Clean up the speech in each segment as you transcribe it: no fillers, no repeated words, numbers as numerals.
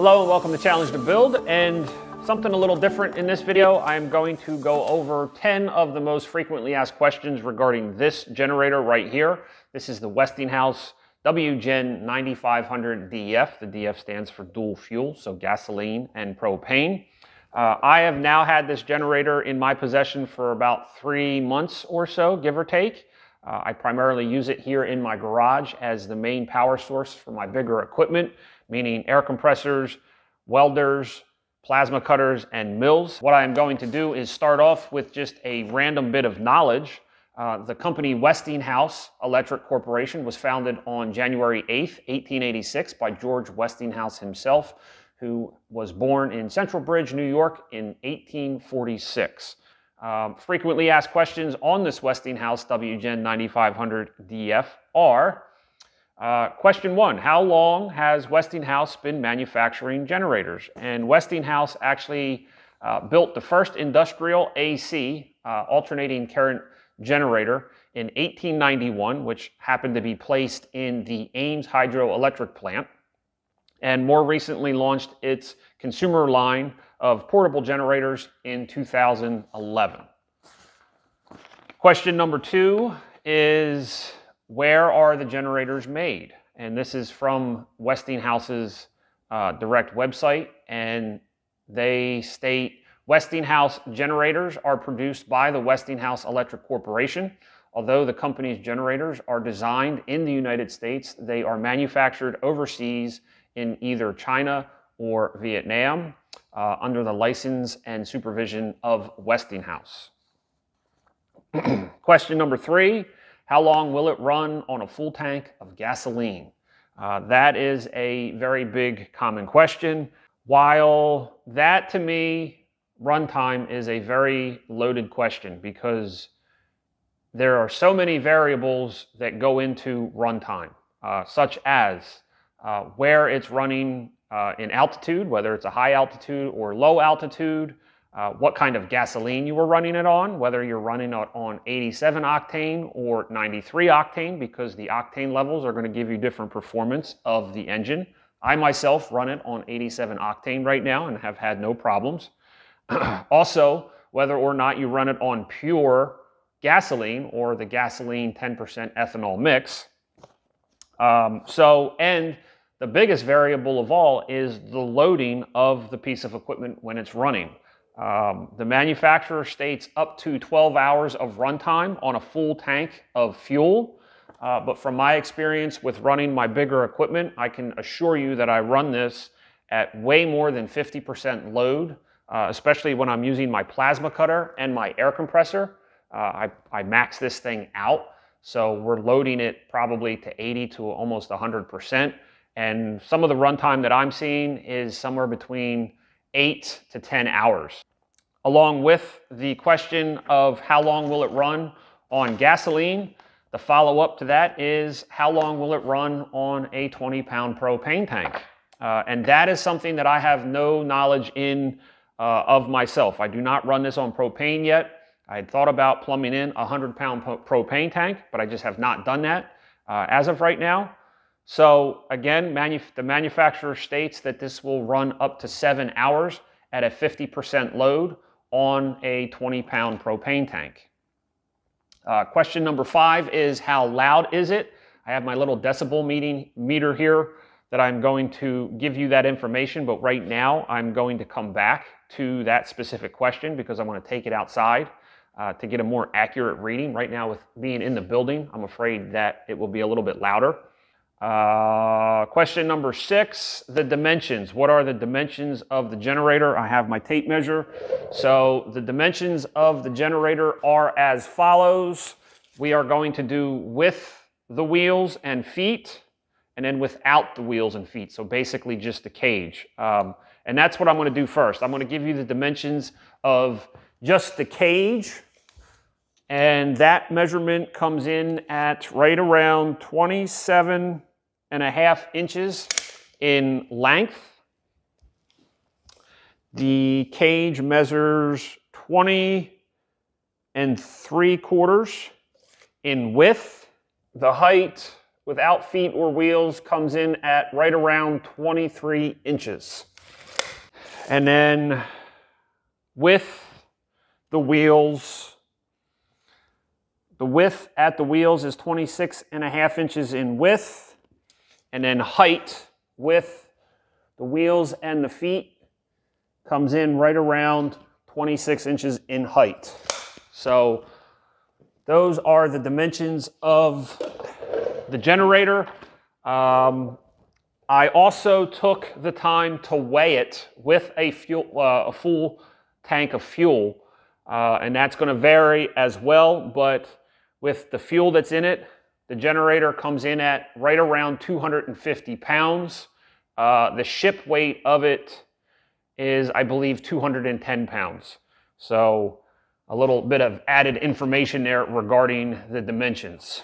Hello and welcome to Challenge to Build, and something a little different in this video. I'm going to go over 10 of the most frequently asked questions regarding this generator right here. This is the Westinghouse WGEN9500DF. The DF stands for dual fuel, so gasoline and propane. I have now had this generator in my possession for about 3 months or so, give or take. I primarily use it here in my garage as the main power source for my bigger equipment, meaning air compressors, welders, plasma cutters, and mills. What I am going to do is start off with just a random bit of knowledge. The company Westinghouse Electric Corporation was founded on January 8th, 1886 by George Westinghouse himself, who was born in Central Bridge, New York in 1846. Frequently asked questions on this Westinghouse WGEN9500DF are, question 1, how long has Westinghouse been manufacturing generators? And Westinghouse actually built the first industrial AC, alternating current generator, in 1891, which happened to be placed in the Ames hydroelectric plant, and more recently launched its consumer line of portable generators in 2011. Question number 2 is, where are the generators made? And this is from Westinghouse's direct website, and they state Westinghouse generators are produced by the Westinghouse Electric Corporation. Although the company's generators are designed in the United States, they are manufactured overseas in either China or Vietnam under the license and supervision of Westinghouse. Question number 3, how long will it run on a full tank of gasoline? That is a very big common question. While that, to me, runtime is a very loaded question because there are so many variables that go into runtime, such as where it's running in altitude, whether it's a high altitude or low altitude, what kind of gasoline you were running it on, whether you're running it on 87 octane or 93 octane, because the octane levels are going to give you different performance of the engine. I myself run it on 87 octane right now and have had no problems. Also, whether or not you run it on pure gasoline or the gasoline 10% ethanol mix. And the biggest variable of all is the loading of the piece of equipment when it's running. The manufacturer states up to 12 hours of runtime on a full tank of fuel. But from my experience with running my bigger equipment, I can assure you that I run this at way more than 50% load, especially when I'm using my plasma cutter and my air compressor. I max this thing out. So we're loading it probably to 80 to almost 100%. And some of the runtime that I'm seeing is somewhere between 8 to 10 hours. Along with the question of how long will it run on gasoline, the follow-up to that is how long will it run on a 20-pound propane tank? And that is something that I have no knowledge in of myself. I do not run this on propane yet. I had thought about plumbing in a 100-pound propane tank, but I just have not done that as of right now. So again, the manufacturer states that this will run up to 7 hours at a 50% load on a 20-pound propane tank. Question number 5 is, how loud is it? I have my little decibel meter here that I'm going to give you that information, but right now I'm going to come back to that specific question because I want to take it outside to get a more accurate reading. Right now, with being in the building, I'm afraid that it will be a little bit louder. Question number 6, the dimensions. What are the dimensions of the generator? I have my tape measure. So the dimensions of the generator are as follows. We are going to do with the wheels and feet, and then without the wheels and feet. So basically just the cage. And that's what I'm going to do first. I'm going to give you the dimensions of just the cage. And that measurement comes in at right around 27.5 inches in length. The cage measures 20 3/4 in width. The height without feet or wheels comes in at right around 23 inches. And then with the wheels, the width at the wheels is 26.5 inches in width, and then height with the wheels and the feet comes in right around 26 inches in height. So those are the dimensions of the generator. I also took the time to weigh it with a full tank of fuel, and that's going to vary as well, but with the fuel that's in it, the generator comes in at right around 250 pounds. The ship weight of it is, I believe, 210 pounds. So a little bit of added information there regarding the dimensions.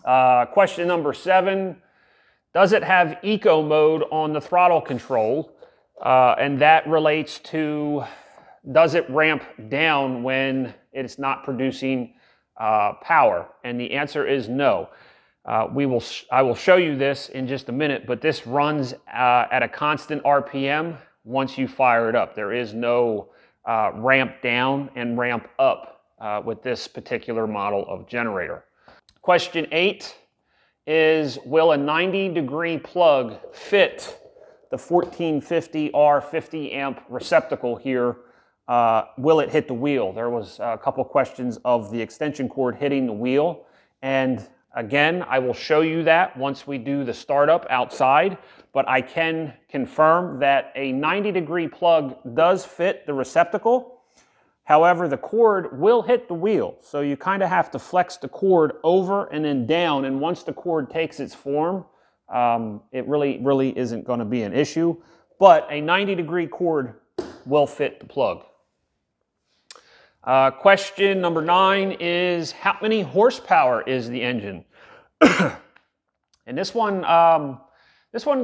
Question number 7. Does it have eco mode on the throttle control? And that relates to, does it ramp down when it's not producing power? And the answer is no. I will show you this in just a minute, but this runs at a constant RPM once you fire it up. There is no ramp down and ramp up with this particular model of generator. Question 8 is, will a 90-degree plug fit the 1450R 50 amp receptacle here? Will it hit the wheel? There was a couple questions of the extension cord hitting the wheel, and again, I will show you that once we do the startup outside, but I can confirm that a 90-degree plug does fit the receptacle. However, the cord will hit the wheel, so you kind of have to flex the cord over and then down, and once the cord takes its form, it really isn't going to be an issue, but a 90-degree cord will fit the plug. Question number 9 is, how many horsepower is the engine? And this one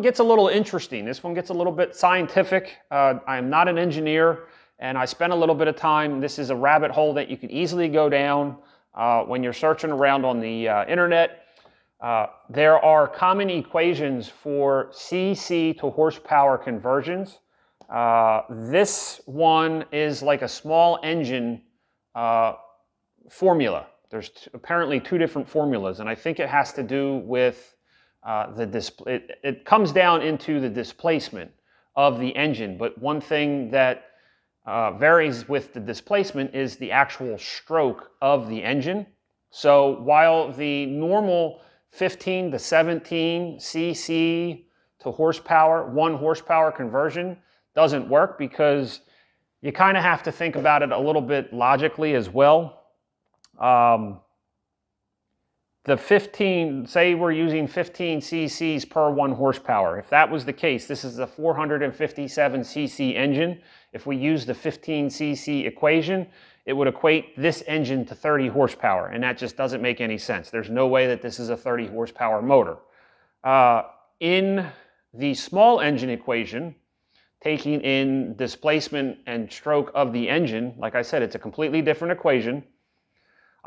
gets a little interesting. This one gets a little bit scientific. I am not an engineer, and I spent a little bit of time. This is a rabbit hole that you could easily go down when you're searching around on the internet. There are common equations for CC to horsepower conversions. This one is like a small engine formula. There's apparently 2 different formulas, and I think it has to do with it comes down into the displacement of the engine, but one thing that varies with the displacement is the actual stroke of the engine. So while the normal 15 to 17 cc to horsepower, 1 horsepower conversion doesn't work, because you kind of have to think about it a little bit logically as well. The 15, say we're using 15 cc's per 1 horsepower. If that was the case, this is a 457 cc engine. If we use the 15 cc equation, it would equate this engine to 30 horsepower, and that just doesn't make any sense. There's no way that this is a 30 horsepower motor. In the small engine equation, taking in displacement and stroke of the engine, like I said, it's a completely different equation.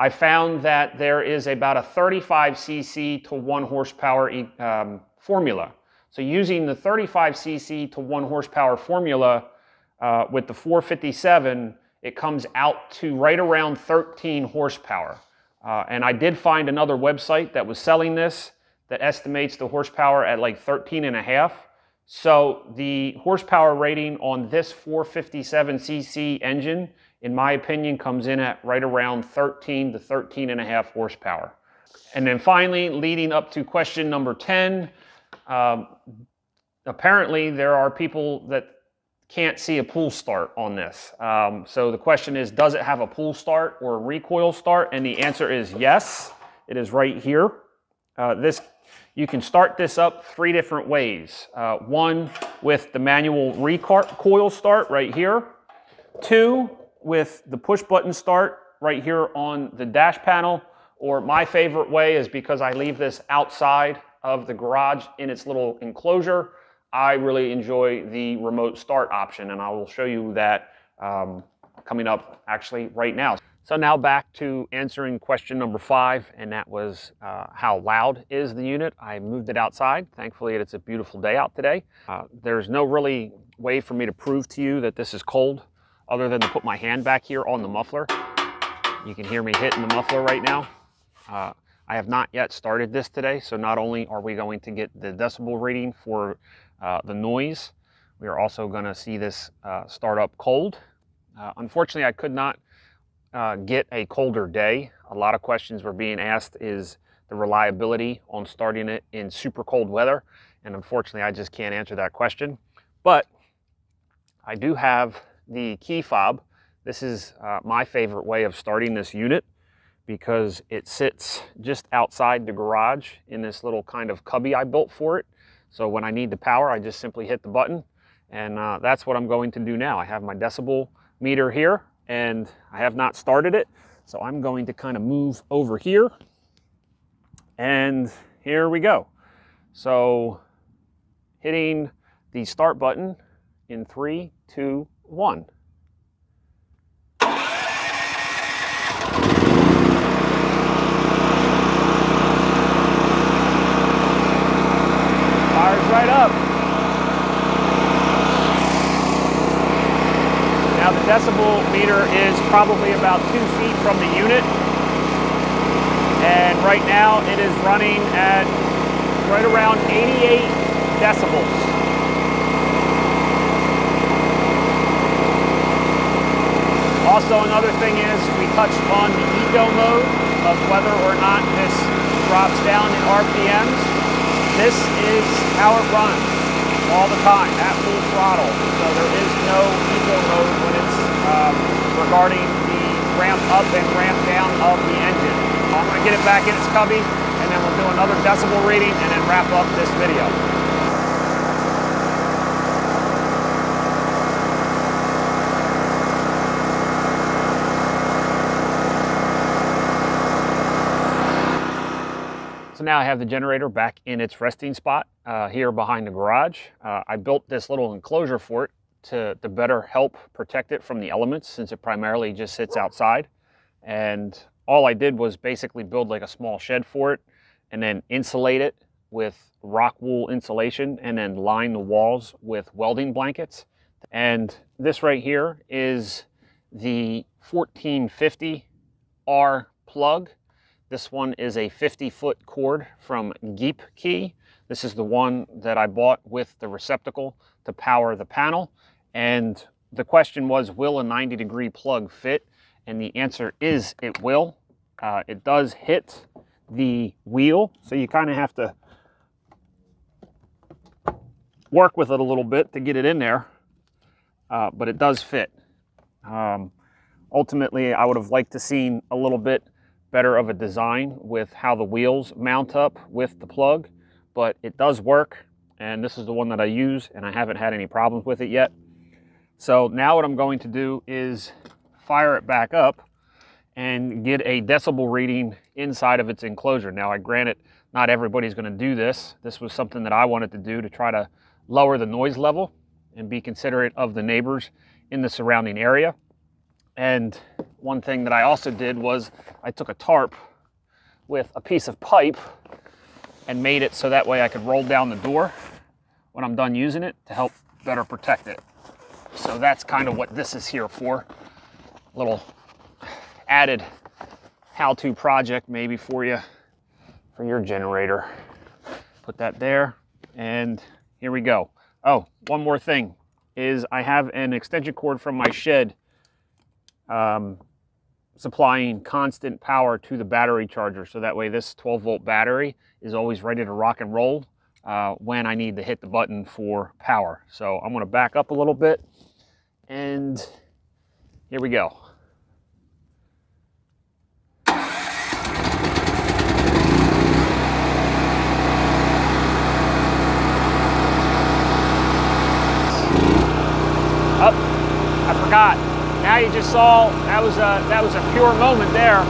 I found that there is about a 35 cc to 1 horsepower formula. So using the 35 cc to 1 horsepower formula with the 457, it comes out to right around 13 horsepower. And I did find another website that was selling this that estimates the horsepower at like 13.5. So the horsepower rating on this 457 cc engine, in my opinion, comes in at right around 13 to 13.5 horsepower. And then finally, leading up to question number 10, apparently there are people that can't see a pull start on this. So the question is, does it have a pull start or a recoil start? And the answer is yes. It is right here. You can start this up 3 different ways. 1, with the manual recoil start right here. 2, with the push button start right here on the dash panel. Or my favorite way is, because I leave this outside of the garage in its little enclosure, I really enjoy the remote start option, and I will show you that coming up actually right now. So now back to answering question number 5, and that was how loud is the unit? I moved it outside. Thankfully, it's a beautiful day out today. There's no really way for me to prove to you that this is cold other than to put my hand back here on the muffler. You can hear me hitting the muffler right now. I have not yet started this today, so not only are we going to get the decibel reading for the noise, we are also going to see this start up cold. Unfortunately, I could not get a colder day. A lot of questions were being asked is the reliability on starting it in super cold weather, and unfortunately I just can't answer that question. But I do have the key fob. This is my favorite way of starting this unit because it sits just outside the garage in this little kind of cubby I built for it. So when I need the power, I just simply hit the button, and that's what I'm going to do now. I have my decibel meter here, and I have not started it, so I'm going to kind of move over here, and here we go. So hitting the start button in 3, 2, 1. Fires right up. Now the decibel meter is probably about 2 feet from the unit, and right now it is running at right around 88 decibels. Also, another thing is we touched on the eco mode of whether or not this drops down in RPMs. This is how it runs all the time at full throttle. So there is no eco mode when it's regarding the ramp up and ramp down of the engine. I'm going to get it back in its cubby, and then we'll do another decibel reading and then wrap up this video. So now I have the generator back in its resting spot here behind the garage. I built this little enclosure for it to better help protect it from the elements, since it primarily just sits outside. And all I did was basically build like a small shed for it and then insulate it with rock wool insulation and then line the walls with welding blankets. And this right here is the 1450R plug. This one is a 50-foot cord from GeepKey. This is the one that I bought with the receptacle to power the panel. And the question was, will a 90-degree plug fit? And the answer is it will. It does hit the wheel, so you kind of have to work with it a little bit to get it in there, but it does fit. Ultimately, I would have liked to seen a little bit better of a design with how the wheels mount up with the plug, but it does work, and this is the one that I use, and I haven't had any problems with it yet. So now what I'm going to do is fire it back up and get a decibel reading inside of its enclosure. Now, granted, not everybody's going to do this. This was something that I wanted to do to try to lower the noise level and be considerate of the neighbors in the surrounding area. And one thing that I also did was I took a tarp with a piece of pipe and made it so that way I could roll down the door when I'm done using it to help better protect it. So that's kind of what this is here for. A little added how-to project maybe for you, for your generator. Put that there, and here we go. Oh, one more thing is I have an extension cord from my shed supplying constant power to the battery charger, so that way this 12-volt battery is always ready to rock and roll when I need to hit the button for power. So I'm going to back up a little bit, and here we go. Oh, I forgot. Now you just saw, that was a pure moment there.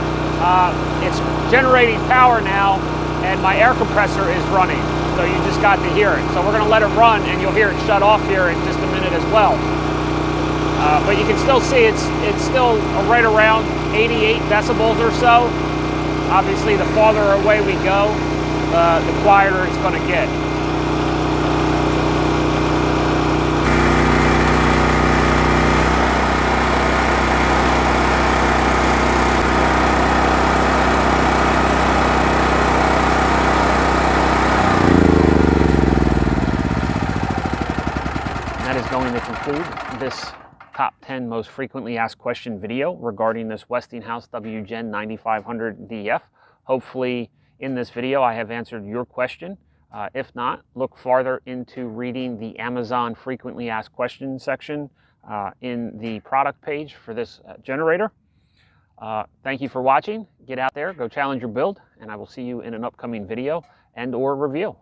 It's generating power now, and my air compressor is running. So you just got to hear it. So we're going to let it run, and you'll hear it shut off here in just a minute as well. But you can still see it's still right around 88 decibels or so. Obviously, the farther away we go, the quieter it's going to get. That is going to conclude this top 10 most frequently asked question video regarding this Westinghouse WGEN9500DF. Hopefully in this video I have answered your question. If not, look farther into reading the Amazon frequently asked questions section in the product page for this generator. Thank you for watching. Get out there, go challenge your build, and I will see you in an upcoming video and or review.